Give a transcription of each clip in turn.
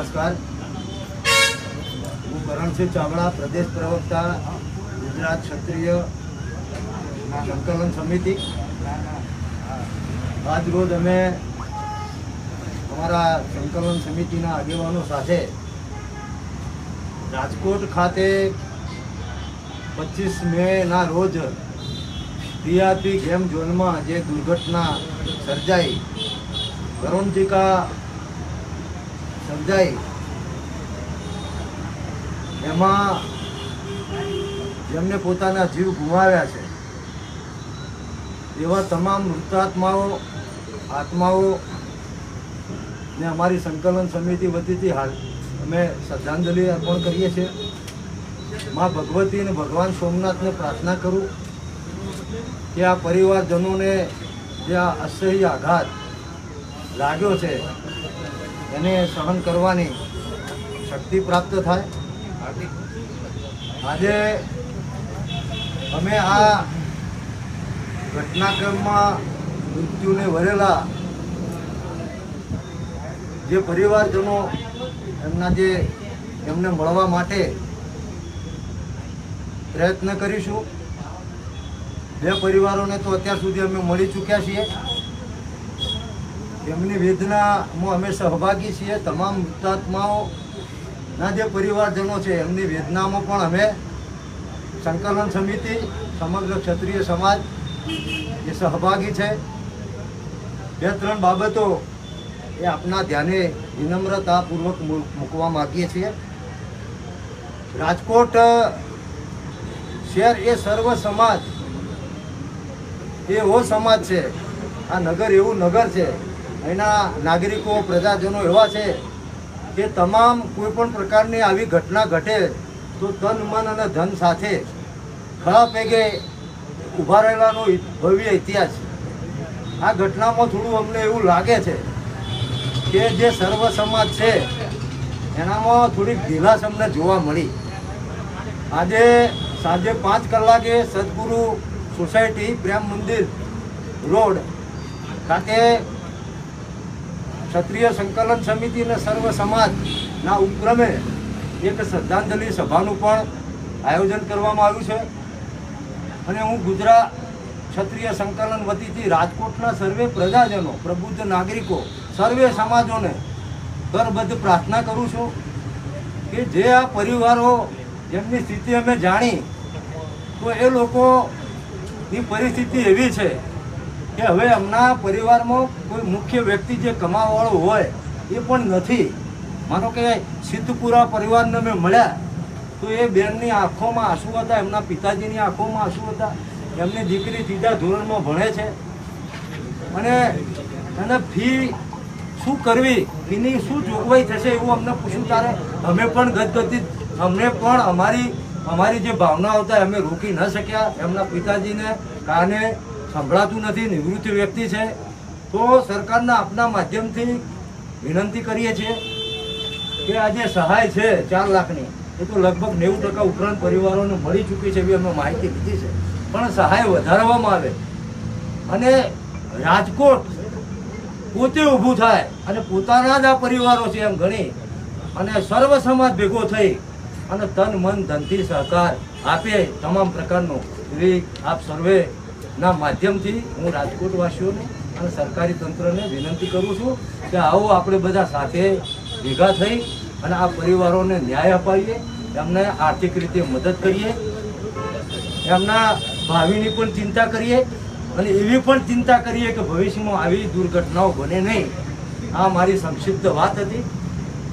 नमस्कार। હું કરણસિંહ ચાવડા, પ્રદેશ પ્રવક્તા, ગુજરાત ક્ષત્રિય સંકલન સમિતિ। આજ રોજ અમે અમારા સંકલન સમિતિના આગેવાનો સાથે રાજકોટ ખાતે 25 મેના રોજ ટીઆરપી ગેમ ઝોનમાં જે દુર્ઘટના સર્જાઈ, કરુણિકા સર્જાઈ, એમાં જેમને પોતાના જીવ ગુમાવ્યા છે એવા તમામ મૃતાત્માઓ આત્માઓ ને અમારી સંકલન સમિતિ વતીથી હાલ અમે શ્રદ્ધાંજલિ અર્પણ કરીએ છીએ। માં ભગવતી અને ભગવાન સોમનાથને પ્રાર્થના કરું કે આ પરિવારજનોને જે આ અસહ્ય આઘાત લાગ્યો છે એને સહન કરવાની શક્તિ પ્રાપ્ત થાય। આજે અમે આ ઘટનાક્રમમાં મૃત્યુને વરેલા જે પરિવારજનો એમને મળવા માટે પ્રયત્ન કરીશું। બે પરિવારોને તો અત્યાર સુધી અમે મળી ચૂક્યા છીએ, એમની વેદનામાં અમે સહભાગી છીએ। તમામ મૃતાત્માઓના જે પરિવારજનો છે એમની વેદનામાં પણ અમે સંકલન સમિતિ, સમગ્ર ક્ષત્રિય સમાજ એ સહભાગી છે। બે ત્રણ બાબતો એ આપના ધ્યાને વિનમ્રતાપૂર્વક મૂકવા માગીએ છીએ। રાજકોટ શહેર એ સર્વ સમાજ એવો સમાજ છે, આ નગર એવું નગર છે, અહીંના નાગરિકો પ્રજાજનો એવા છે કે તમામ કોઈ પણ પ્રકારની આવી ઘટના ઘટે તો તન મન અને ધન સાથે ખળા પેગે ઊભા રહેલાનો ભવ્ય ઇતિહાસ છે। આ ઘટનામાં થોડું અમને એવું લાગે છે કે જે સર્વ સમાજ છે એનામાં થોડીક ઢીલાસ અમને જોવા મળી। આજે સાંજે 5 કલાકે સદગુરુ સોસાયટી પ્રેમ મંદિર રોડ ખાતે ક્ષત્રિય સંકલન સમિતિ અને સર્વ સમાજના ઉપક્રમે એક શ્રદ્ધાંજલિ સભાનું પણ આયોજન કરવામાં આવ્યું છે અને હું ગુજરાત ક્ષત્રિય સંકલન વતીથી રાજકોટના સર્વે પ્રજાજનો, પ્રબુદ્ધ નાગરિકો, સર્વે સમાજોને કરબદ્ધ પ્રાર્થના કરું છું કે જે આ પરિવારો જેમની સ્થિતિ અમે જાણી તો એ લોકોની પરિસ્થિતિ એવી છે કે હવે એમના પરિવારમાં કોઈ મુખ્ય વ્યક્તિ જે કમાવાવાળો હોય એ પણ નથી। માનો કે સિદ્ધપુરા પરિવારને અમે મળ્યા તો એ બેનની આંખોમાં આંસુ હતા, એમના પિતાજીની આંખોમાં આંસુ હતા। એમની દીકરી 3જા ધોરણમાં ભણે છે અને એને ફી શું કરવી, ફીની શું જોગવાઈ થશે એવું અમને પૂછ્યું ત્યારે અમે પણ ગદગદિત, અમને પણ અમારી જે ભાવના હતા અમે રોકી ન શક્યા। એમના પિતાજીને કાને સંભળાતું નથી, નિવૃત્ત વ્યક્તિ છે, તો સરકારના આપના માધ્યમથી વિનંતી કરીએ છીએ કે આ જે સહાય છે 4 લાખની એ તો લગભગ 90% ઉપરાંત પરિવારોને મળી ચૂકી છે એવી અમે માહિતી લીધી છે, પણ સહાય વધારવામાં આવે અને રાજકોટ પોતે ઊભું થાય અને પોતાના જ આ પરિવારો છે એમ ગણી અને સર્વ સમાજ ભેગો થઈ અને તન મન ધનથી સહકાર આપે તમામ પ્રકારનો, એવી આપ સર્વેના માધ્યમથી હું રાજકોટવાસીઓને અને સરકારી તંત્રને વિનંતી કરું છું કે આવો આપણે બધા સાથે ભેગા થઈ અને આ પરિવારોને ન્યાય અપાવીએ, એમને આર્થિક રીતે મદદ કરીએ, એમના ભાવિની પણ ચિંતા કરીએ અને એવી પણ ચિંતા કરીએ કે ભવિષ્યમાં આવી દુર્ઘટનાઓ બને નહીં। આ મારી સંક્ષિપ્ત વાત હતી।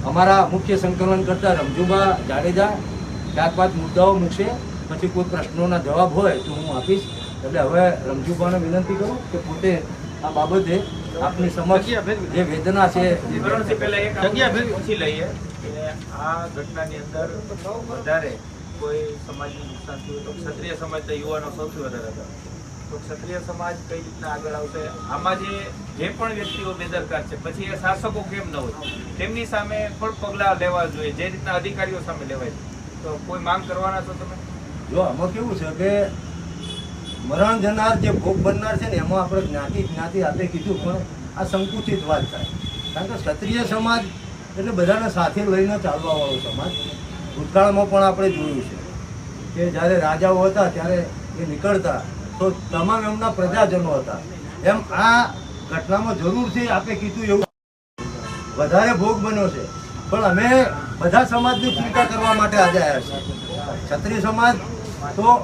અમારા મુખ્ય સંકલન કરતા રમજુબા જાડેજા 4-5 મુદ્દાઓ મૂકશે, પછી કોઈ પ્રશ્નોના જવાબ હોય તો હું આપીશ। એટલે હવે રમજુબાને વિનંતી કરું કે પોતે આ બાબતે આપની સમક્ષ જે વેદના છે પૂછી લઈએ કે આ ઘટનાની અંદર વધારે કોઈ સમાજનું નુકસાન થયું તો ક્ષત્રિય સમાજ તો યુવાનો સૌથી વધારે હતા, તો ક્ષત્રિય સમાજ કઈ રીતના આગળ આવશે? આમાં જે પણ વ્યક્તિઓ બેદરકાર છે પછી એ શાસકો કેમ ન હોય, તેમની સામે પણ પગલાં લેવા જોઈએ જે રીતના અધિકારીઓ સામે લેવાય છે। તો કોઈ માંગ કરવાના છો તમે? જો આમાં કેવું છે કે મરણ જનાર જે ભોગ બનનાર છે ને એમાં આપણે જ્ઞાતિ આપે કીધું, પણ આ સંકુચિત વાત થાય, કારણ કે ક્ષત્રિય સમાજ એટલે બધાને સાથે લઈને ચાલવાવાળો સમાજ. ભૂતકાળમાં પણ આપણે જોયું છે કે જ્યારે રાજાઓ હતા ત્યારે એ નીકળતા તો તમામ એમના પ્રજાજનો હતા. એમ આ ઘટનામાં જરૂરથી આપણે કીધું એવું વધારે ભોગ બન્યો છે, પણ અમે બધા સમાજની ચિંતા કરવા માટે આજે આવ્યા છીએ. ક્ષત્રિય સમાજ તો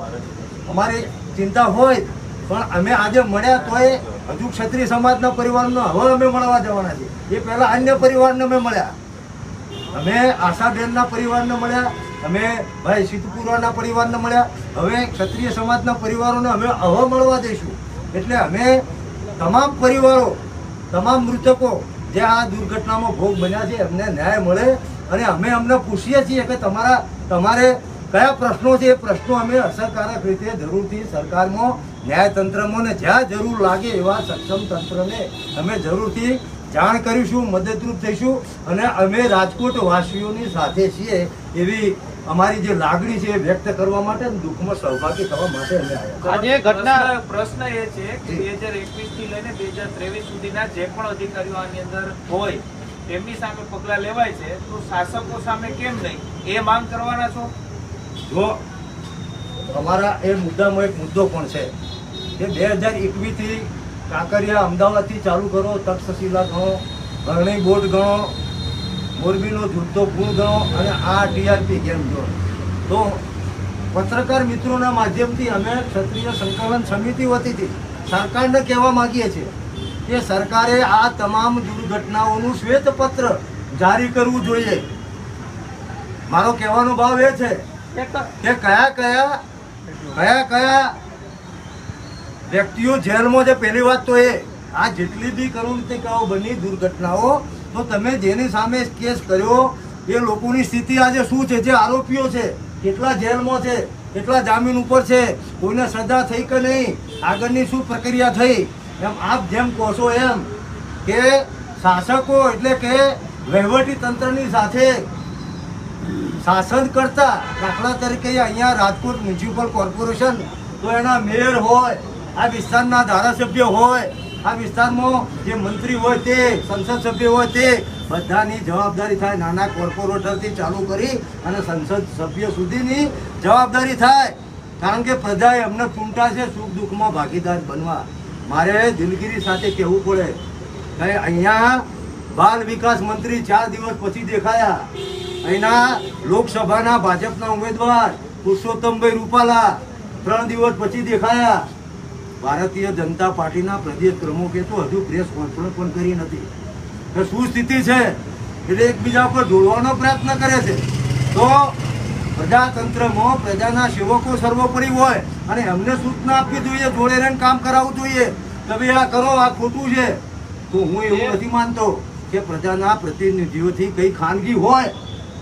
અમારી ચિંતા હોય, પણ અમે આજે મળ્યા તોય હજુ ક્ષત્રિય સમાજના પરિવારનો હવે અમે મળવા જવાના છીએ. એ પહેલાં અન્ય પરિવારને અમે મળ્યા, અમે આશાબેનના પરિવારને મળ્યા, અમે ભાઈ સિદ્ધપુરાના પરિવારને મળ્યા, હવે ક્ષત્રિય સમાજના પરિવારોને અમે હવે મળવા જઈશું. એટલે અમે તમામ પરિવારો, તમામ મૃતકો જે આ દુર્ઘટનામાં ભોગ બન્યા છે એમને ન્યાય મળે, અને અમે અમને પૂછીએ છીએ કે તમારે કયા પ્રશ્નો છે. એ પ્રશ્નો અમે અસરકારક રીતે જરૂરથી સરકારમાં, ન્યાયતંત્રમાં ને જ્યાં જરૂર લાગે એવા સક્ષમ તંત્રને અમે જરૂરથી જાણ કરીશું, મદદરૂપ થઈશું, અને અમે રાજકોટ વાસીઓની સાથે છીએ એવી અમારી જે લાગણી છે એ વ્યક્ત કરવા માટે, દુઃખમાં સહભાગી થવા માટે અમે આવ્યા. આજે ઘટના પ્રશ્ન એ છે કે 2021 થી લઈને 2023 સુધીના જે પણ અધિકારીઓ આની અંદર હોય તેમની સામે પગલાં લેવાય છે, તો શાસકો સામે કેમ નહીં એ માંગ કરવાના છો? જો અમારા એ મુદ્દામાં એક મુદ્દો પણ છે કે 2021 થી કાંકરિયા અમદાવાદથી ચાલુ કરો, તક્ષશિલા ગણો, અરણી બોટ ગણો, મોરબીનો જુદ્ધો પૂર ગણો, અને આ ટીઆરપી ગેમ ગણો. તો પત્રકાર મિત્રોના માધ્યમથી અમે ક્ષત્રિય સંકલન સમિતિ વતીથી સરકારને કહેવા માગીએ છીએ કે સરકારે આ તમામ દુર્ઘટનાઓનું શ્વેતપત્ર જારી કરવું જોઈએ. મારો કહેવાનો ભાવ એ છે કે કયા કયા વ્યક્તિઓ જેલમાં છે. પહેલી વાત તો એ, આ જેટલી બી કરુણિકાઓ બની દુર્ઘટનાઓ, તો તમે જેની સામે કેસ કર્યો એ લોકોની સ્થિતિ આજે શું છે, જે આરોપીઓ છે કેટલા જેલમાં છે, કેટલા જામીન ઉપર છે, કોઈને સજા થઈ કે નહીં, આગળની શું પ્રક્રિયા થઈ. એમ આપ જેમ કહો છો એમ કે શાસકો એટલે કે વહીવટી તંત્રની સાથે શાસન કરતા, દાખલા તરીકે અહીંયા રાજકોટ મ્યુનિસિપલ કોર્પોરેશન તો એના મેયર હોય, આ વિસ્તારના ધારાસભ્ય હોય, આ વિસ્તારમાં જે મંત્રી હોય તે, સંસદ સભ્ય હોય તે, બધાની જવાબદારી થાય. નાના કોર્પોરેટરથી ચાલુ કરી અને સંસદ સભ્ય સુધીની જવાબદારી થાય, કારણ કે પ્રજાએ અમને ચૂંટા છે સુખ દુઃખમાં ભાગીદાર બનવા. મારે દિલગીરી સાથે કહેવું પડે કે અહીંયા બાલ વિકાસ મંત્રી 4 દિવસ પછી દેખાયા, અહીંના લોકસભાના ભાજપના ઉમેદવાર પુરુષોત્તમભાઈ રૂપાલા 3 દિવસ પછી દેખાયા. ભારતીય જનતા પાર્ટીના પ્રદેશ પ્રમુખે તો હજુ પ્રેસ કોન્ફરન્સ પણ કરી નથી. તો શું સ્થિતિ છે? એટલે એકબીજા પર જોડવાનો પ્રયત્ન કરે છે. તો પ્રજાતંત્રમાં પ્રજાના સેવકો સર્વોપરી હોય અને એમને સૂચના આપવી જોઈએ, જોડે રહીને કામ કરાવવું જોઈએ કે ભાઈ આ કરો, આ ખોટું છે. તો હું એવું નથી માનતો કે પ્રજાના પ્રતિનિધિઓથી કંઈ ખાનગી હોય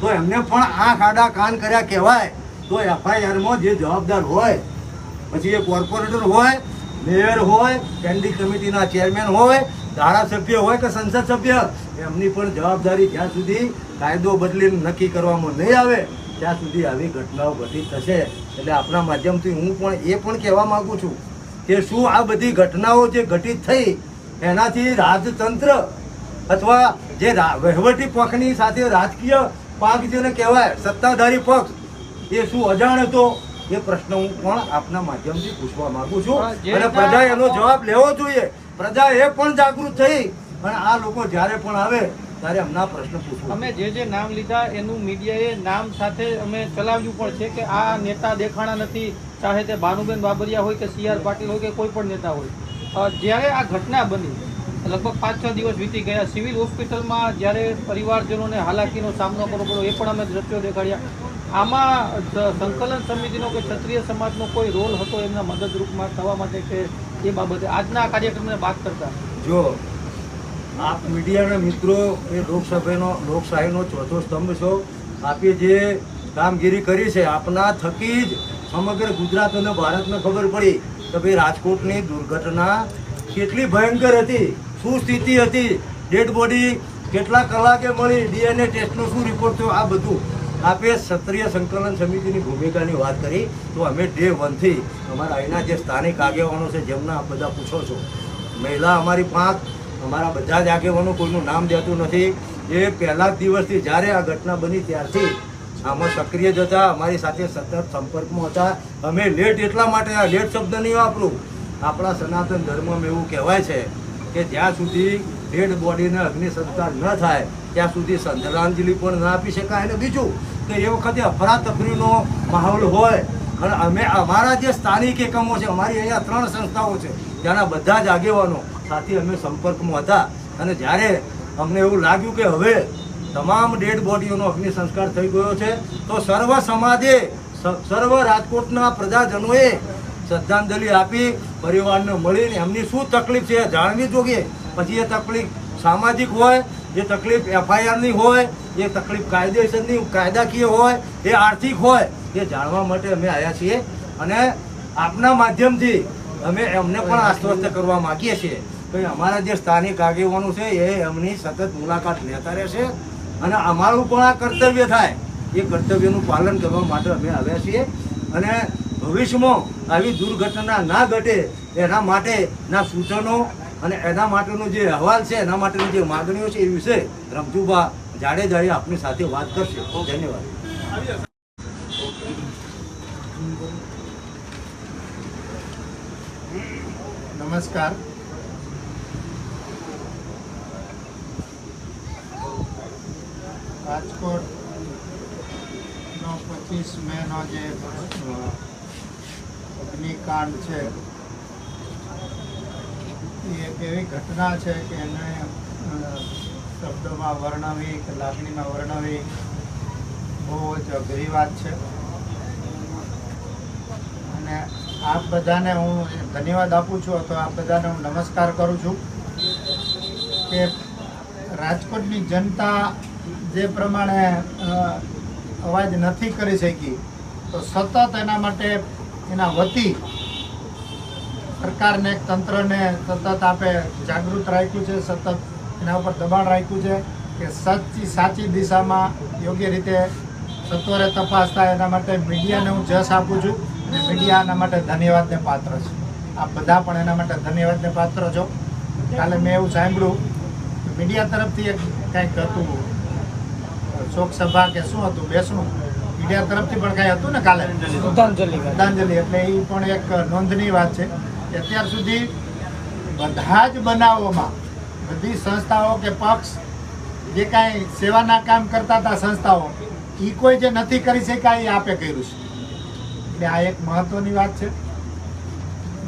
તો એમને પણ આંખ આડા કાન કર્યા કહેવાય. તો એફઆઈઆરમાં જે જવાબદાર હોય, પછી એ કોર્પોરેટર હોય, મેયર હોય, સ્ટેન્ડિંગ કમિટીના ચેરમેન હોય, ધારાસભ્ય હોય કે સંસદ સભ્ય, એમની પણ જવાબદારી જ્યાં સુધી કાયદો બદલીને નક્કી કરવામાં નહીં આવે ત્યાં સુધી આવી ઘટનાઓ ઘટિત થશે. એટલે આપણા માધ્યમથી હું પણ એ પણ કહેવા માગું છું કે શું આ બધી ઘટનાઓ જે ઘટિત થઈ એનાથી રાજતંત્ર અથવા જે વહીવટી પક્ષની સાથે રાજકીય પક્ષ જેને કહેવાય સત્તાધારી પક્ષ, એ શું અજાણ હતો? એ પ્રશ્ન હું પણ આપના માધ્યમથી પૂછવા માંગુ છું, અને પ્રજાએ એનો જવાબ લેવો જોઈએ. પ્રજા એ પણ જાગૃત થઈ, અને આ લોકો જ્યારે પણ આવે ત્યારે એમના પ્રશ્ન પૂછવું. અમે જે નામ લીધા એનું મીડિયાએ નામ સાથે અમે ચલાવ્યું પણ છે કે આ નેતા દેખાણા નથી, ચાહે તે ભાનુબેન બાબરિયા હોય કે CR પાટીલ હોય કે કોઈ પણ નેતા હોય. જ્યારે આ ઘટના બની લગભગ 5-6 દિવસ વીતી ગયા, સિવિલ હોસ્પિટલમાં જ્યારે પરિવારજનોને હાલાકીનો સામનો કરવો પડ્યો, એ પણ અમે દ્રશ્યો દેખાડ્યા. આમાં સંકલન સમિતિનો કે ક્ષત્રિય સમાજનો કોઈ રોલ હતો એમના મદદરૂપમાં થવા માટે કે એ બાબતે આજના કાર્યક્રમને વાત કરતા? જો આપ મીડિયાના મિત્રો એ લોકશાહીનો ચોથો સ્તંભ છો. આપે જે કામગીરી કરી છે આપના થકી જ સમગ્ર ગુજરાત અને ભારતને ખબર પડી કે ભાઈ રાજકોટની દુર્ઘટના કેટલી ભયંકર હતી, શું સ્થિતિ હતી, ડેડ બોડી કેટલા કલાકે મળી, DNA ટેસ્ટનો શું રિપોર્ટ થયો, આ બધું આપે ક્ષત્રિય સંકલન સમિતિની ભૂમિકાની વાત કરી. તો અમે ડે 1 થી અમારા અહીંના જે સ્થાનિક આગેવાનો છે જેમના આપ બધા પૂછો છો, મહિલા અમારી 5, અમારા બધા જ આગેવાનો કોઈનું નામ દેતું નથી, એ પહેલા જ દિવસથી જ્યારે આ ઘટના બની ત્યારથી આમાં સક્રિય જ હતા, અમારી સાથે સતત સંપર્કમાં હતા. અમે લેટ એટલા માટે, આ લેટ શબ્દ નહીં વાપરું, આપણા સનાતન ધર્મમાં એવું કહેવાય છે કે જ્યાં સુધી ડેડ બોડીને અગ્નિ સંસ્કાર ન થાય ત્યાં સુધી શ્રદ્ધાંજલિ પણ ના આપી શકાય. અને બીજું કે એ વખતે અફરાતફરીનો માહોલ હોય અને અમે અમારા જે સ્થાનિક એકમો છે, અમારી અહીંયા 3 સંસ્થાઓ છે, ત્યાંના બધા જ આગેવાનો સાથે અમે સંપર્કમાં હતા. અને જ્યારે અમને એવું લાગ્યું કે હવે તમામ ડેડ બોડીઓનો અગ્નિ સંસ્કાર થઈ ગયો છે તો સર્વ સમાજે, સર્વ રાજકોટના પ્રજાજનોએ શ્રદ્ધાંજલિ આપી પરિવારને મળીને એમની શું તકલીફ છે જાણવી જોઈએ. પછી એ તકલીફ સામાજિક હોય, એ તકલીફ FIRની હોય, એ તકલીફ કાયદેસરની કાયદાકીય હોય, એ આર્થિક હોય, એ જાણવા માટે અમે આવ્યા છીએ. અને આપના માધ્યમથી અમે એમને પણ આશ્વસ્ત કરવા માગીએ છીએ કે અમારા જે સ્થાનિક આગેવાનો છે એ એમની સતત મુલાકાત લેતા રહેશે અને અમારું પણ આ કર્તવ્ય થાય, એ કર્તવ્યનું પાલન કરવા માટે અમે આવ્યા છીએ. અને ભવિષ્યમાં આવી દુર્ઘટના ના ઘટે એના માટેના સૂચનો અને એના માટેનો જે અહેવાલ છે, એના માટેની જે માગણીઓ છે એ વિશે રમજુભા જાડેજાએ આપની સાથે વાત કરશે. ધન્યવાદ. નમસ્કાર. રાજકોટનો 25 મેનો જે અગ્નિકાંડ છે એ એક એવી ઘટના છે કે એને શબ્દોમાં વર્ણવી કે લાગણીમાં વર્ણવી બહુ જ અઘરી વાત છે. અને આપ બધાને હું ધન્યવાદ આપું છું, તો આપ બધાને હું નમસ્કાર કરું છું કે રાજકોટની જનતા જે પ્રમાણે અવાજ નથી કરી શકી તો સતત એના માટે એના વતી સરકારને, તંત્રને સતત આપે જાગૃત રાખ્યું છે, સતત એના ઉપર દબાણ રાખ્યું છે કે સાચી દિશામાં યોગ્ય રીતે સત્વરે તપાસ થાય. એના માટે મીડિયાને હું જશ આપું છું અને મીડિયા એના માટે ધન્યવાદને પાત્ર છે. આપ બધા પણ એના માટે ધન્યવાદને પાત્ર છો. કાલે મેં એવું સાંભળ્યું કે મીડિયા તરફથી એક કંઈક હતું, શોક સભા કે શું હતું, બેસણું મીડિયા તરફથી પણ કંઈ હતું ને કાલે, શ્રદ્ધાંજલિ. એટલે એ પણ એક નોંધની વાત છે કે અત્યાર સુધી બધા જ બનાવોમાં બધી સંસ્થાઓ કે પક્ષ જે કાંઈ સેવાના કામ કરતા હતા સંસ્થાઓ, એ કોઈ જે નથી કરી શક્યા એ આપે કર્યું છે. એટલે આ એક મહત્વની વાત છે.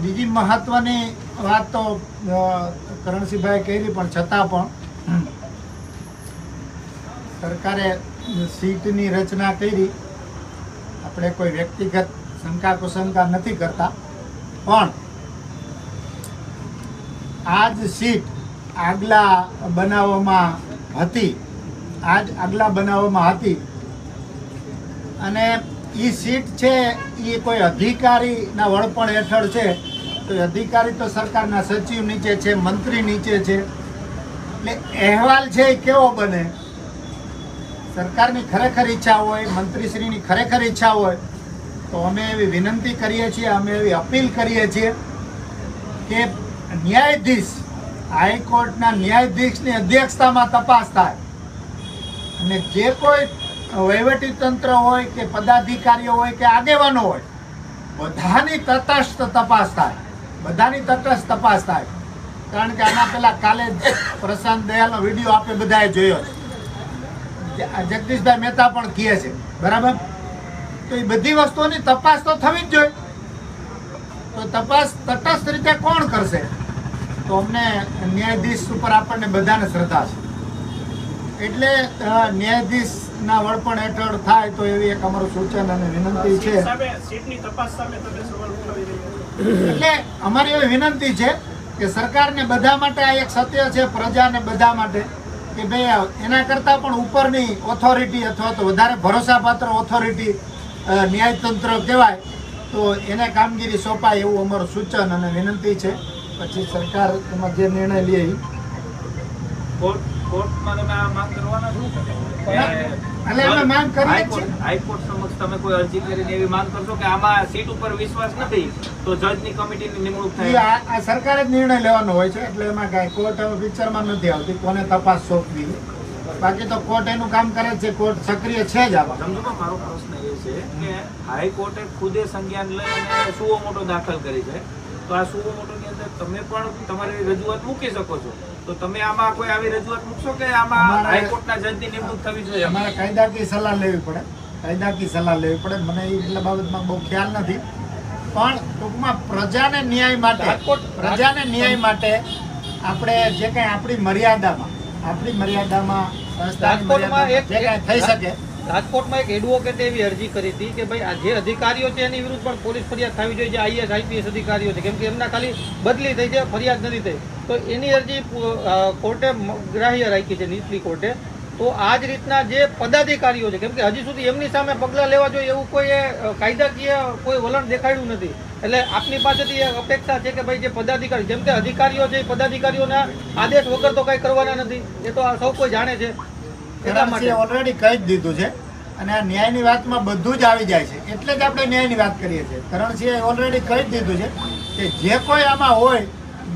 બીજી મહત્વની વાત તો કરણસિંહભાઈ કરી, પણ છતાં પણ સરકારે સીટની રચના કરી. આપણે કોઈ વ્યક્તિગત શંકા કુશંકા નથી કરતા, પણ આ જ સીટ આગલા બનાવોમાં હતી, અને એ સીટ છે એ કોઈ અધિકારીના વડપણ હેઠળ છે. તો અધિકારી તો સરકારના સચિવ નીચે છે, મંત્રી નીચે છે. એટલે અહેવાલ છે એ કેવો બને? સરકારની ખરેખર ઈચ્છા હોય, મંત્રીશ્રીની ખરેખર ઈચ્છા હોય તો અમે એવી વિનંતી કરીએ છીએ, અમે એવી અપીલ કરીએ છીએ કે ન્યાયાધીશ, હાઈકોર્ટના ન્યાયાધીશની અધ્યક્ષતામાં તપાસ થાય અને જે કોઈ વહીવટી તંત્ર હોય કે પદાધિકારીઓ હોય કે આગેવાનો હોય, બધાની તટસ્થ તપાસ થાય, કારણ કે આના પહેલા કાલે પ્રશાંત દયાલનો વિડીયો આપણે બધાએ જોયો છે, જગદીશભાઈ મહેતા પણ કહે છે, બરાબર? તો એ બધી વસ્તુઓની તપાસ તો થવી જ જોઈએ. તો તપાસ તટસ્થ રીતે કોણ કરશે? તો અમને ન્યાયાધીશ ઉપર આપણને બધાને શ્રદ્ધા છે. એટલે ન્યાયાધીશના વડપણ હેઠળ થાય તો એવી એક અમારું સૂચન અને વિનંતી છે. એટલે અમારી એવી વિનંતી છે કે સરકારને બધા માટે આ એક સત્ય છે, પ્રજાને બધા માટે, કે ભાઈ એના કરતાં પણ ઉપરની ઓથોરિટી અથવા તો વધારે ભરોસાપાત્ર ઓથોરિટી ન્યાયતંત્ર કહેવાય તો એને કામગીરી સોંપાય એવું અમારું સૂચન અને વિનંતી છે. પછી સરકાર એમાં જે નિર્ણય લે કોર્ટમાં તમે આ માંગ કરવાના છો? એટલે અમે માંગ કરીએ છીએ. હાઈકોર્ટ સમક્ષ તમે કોઈ અરજી કરીને એવી માંગ કરશો કે આમાં સીટ ઉપર વિશ્વાસ નથી તો જજની કમિટીની નિમણૂક થાય? આ સરકારે જ નિર્ણય લેવાનો હોય છે, એટલે એમાં કાંઈ કોર્ટ પિક્ચરમાં નથી આવતી કોને તપાસ સોંપવી. બાકી તો કોર્ટ એનું કામ કરે છે, કોર્ટ સક્રિય છે જ આમાં. સમજુમાં મારો પ્રશ્ન એ છે કે હાઈકોર્ટે ખુદે સંજ્ઞાન લઈ અને સુઓ મોટો દાખલ કરી છે, તો આ સુઓ મોટોની અંદર તમે પણ તમારી રજૂઆત મૂકી શકો છો. તો તમે આમાં કોઈ આવી રજૂઆત મૂકશો કે આમાં હાઈકોર્ટના જજની નિમણૂક થવી જોઈએ? અમારે કાયદાકીય સલાહ લેવી પડે, કાયદાકીય સલાહ લેવી પડે. મને એ બાબતમાં બહુ ખ્યાલ નથી, પણ ટૂંકમાં પ્રજાને ન્યાય માટે આપણે જે કંઈ આપણી મર્યાદામાં સંસ્થાની મર્યાદામાં જે કંઈ થઈ શકે. રાજકોટમાં એક એડવોકેટે એવી અરજી કરી હતી કે ભાઈ આ જે અધિકારીઓ છે એની વિરુદ્ધ પણ પોલીસ ફરિયાદ થવી જોઈએ, જે IAS IPS અધિકારીઓ છે, કેમ કે એમના ખાલી બદલી થઈ છે, ફરિયાદ નથી થઈ. તો એની અરજી કોર્ટે ગ્રાહ્ય રાખી છે, નીચલી કોર્ટે. તો આ જ રીતના જે પદાધિકારીઓ છે, કેમ કે હજી સુધી એમની સામે પગલાં લેવા જોઈએ એવું કોઈ કાયદાકીય કોઈ વલણ દેખાડ્યું નથી. એટલે આપની પાસેથી એક અપેક્ષા છે કે ભાઈ જે પદાધિકારી, જેમ કે અધિકારીઓ છે, પદાધિકારીઓના આદેશ વગર તો કંઈ કરવાના નથી, એ તો સૌ કોઈ જાણે છે. એટલા માટે ઓલરેડી કહી જ દીધું છે, અને આ ન્યાયની વાતમાં બધું જ આવી જાય છે, એટલે જ આપણે ન્યાયની વાત કરીએ છીએ. કરણસિંહે ઓલરેડી કહી જ દીધું છે કે જે કોઈ આમાં હોય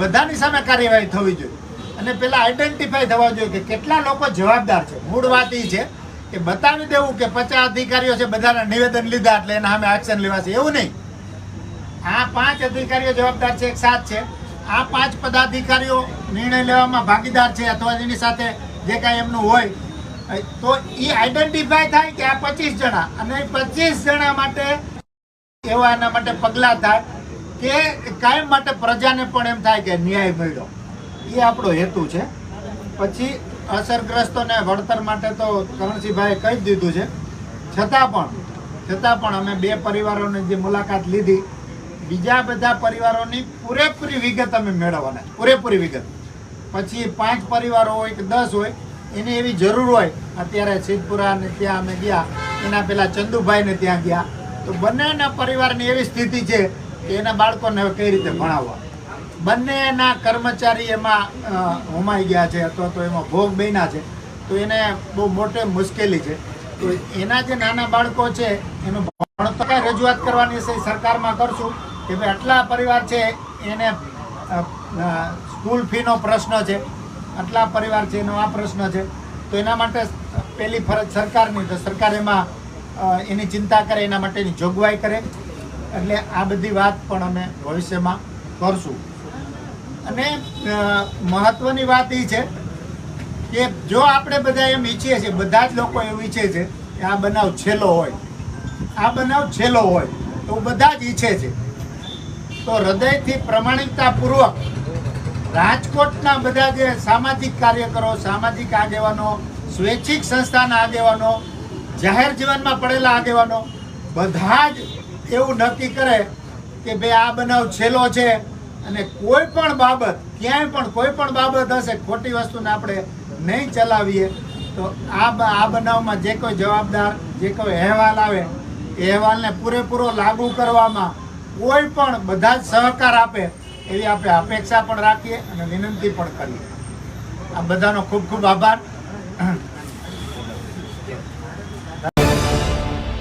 બધાની સામે કાર્યવાહી થવી જોઈએ, અને પેલા આઈડેન્ટિફાઈ થવા જોઈએ કે કેટલા લોકો જવાબદાર છે. મૂળ વાત એ છે કે બતાવી દેવું કે 50 અધિકારીઓ છે, બધાના નિવેદન લીધા એટલે એના સામે એક્શન લેવાશે, એવું નહીં. આ 5 અધિકારીઓ જવાબદાર છે, એક 7 છે. આ 5 પદાધિકારીઓ નિર્ણય લેવામાં ભાગીદાર છે, અથવા એની સાથે જે કાંઈ એમનું હોય તો એ આઈડેન્ટિફાય થાય કે આ 25 જણા, અને 25 જણા માટે એવા એના માટે પગલાં થાય કે કાયમ માટે પ્રજાને પણ એમ થાય કે ન્યાય મળ્યો. એ આપણો હેતુ છે. પછી અસરગ્રસ્તોને વળતર માટે તો કરણસિંહભાઈએ કહી જ દીધું છે. છતાં પણ અમે 2 પરિવારોની જે મુલાકાત લીધી, બીજા બધા પરિવારોની પૂરેપૂરી વિગત અમે મેળવવાના, પૂરેપૂરી વિગત. પછી 5 પરિવારો હોય કે 10 હોય, એની એવી જરૂર હોય. અત્યારે સિદ્ધપુરા ને ત્યાં અમે ગયા, એના પેલા ચંદુભાઈને ત્યાં ગયા, તો બંનેના પરિવારની એવી સ્થિતિ છે કે એના બાળકોને હવે કઈ રીતે ભણાવવા. બંનેના કર્મચારી એમાં હોમાઈ ગયા છે, અથવા તો એમાં ભોગ બન્યા છે, તો એને બહુ મોટી મુશ્કેલી છે. તો એના જે નાના બાળકો છે એનું ભણતર રજૂઆત કરવાની છે, સરકારમાં કરશું કે ભાઈ આટલા પરિવાર છે એને સ્કૂલ ફીનો પ્રશ્ન છે, આટલા પરિવાર છે એનો આ પ્રશ્ન છે. તો એના માટે પહેલી ફરજ સરકારની, તો સરકાર એમાં એની ચિંતા કરે, એના માટેની જોગવાઈ કરે. એટલે આ બધી વાત પણ અમે ભવિષ્યમાં કરશું. અને મહત્વની વાત એ છે કે જો આપણે બધા એમ ઈચ્છીએ છીએ, બધા જ લોકો એવું ઈચ્છે છે કે આ બનાવ છેલ્લો હોય, તો બધા જ ઈચ્છે છે. તો હૃદયથી પ્રમાણિકતાપૂર્વક રાજકોટના બધા જે સામાજિક કાર્યકરો, સામાજિક આગેવાનો, સ્વૈચ્છિક સંસ્થાના આગેવાનો, જાહેર જીવનમાં પડેલા આગેવાનો બધા જ એવું નક્કી કરે કે ભાઈ આ બનાવ છેલ્લો છે, અને કોઈ પણ બાબત, ક્યાંય પણ કોઈ પણ બાબત હશે, ખોટી વસ્તુને આપણે નહીં ચલાવીએ. તો આ બનાવમાં જે કોઈ જવાબદાર, જે કોઈ અહેવાલ આવે, એ અહેવાલને પૂરેપૂરો લાગુ કરવામાં કોઈ પણ બધા જ સહકાર આપે એવી આપણે અપેક્ષા પણ રાખીએ અને વિનંતી પણ કરીએ. આ બધાનો ખૂબ ખૂબ આભાર.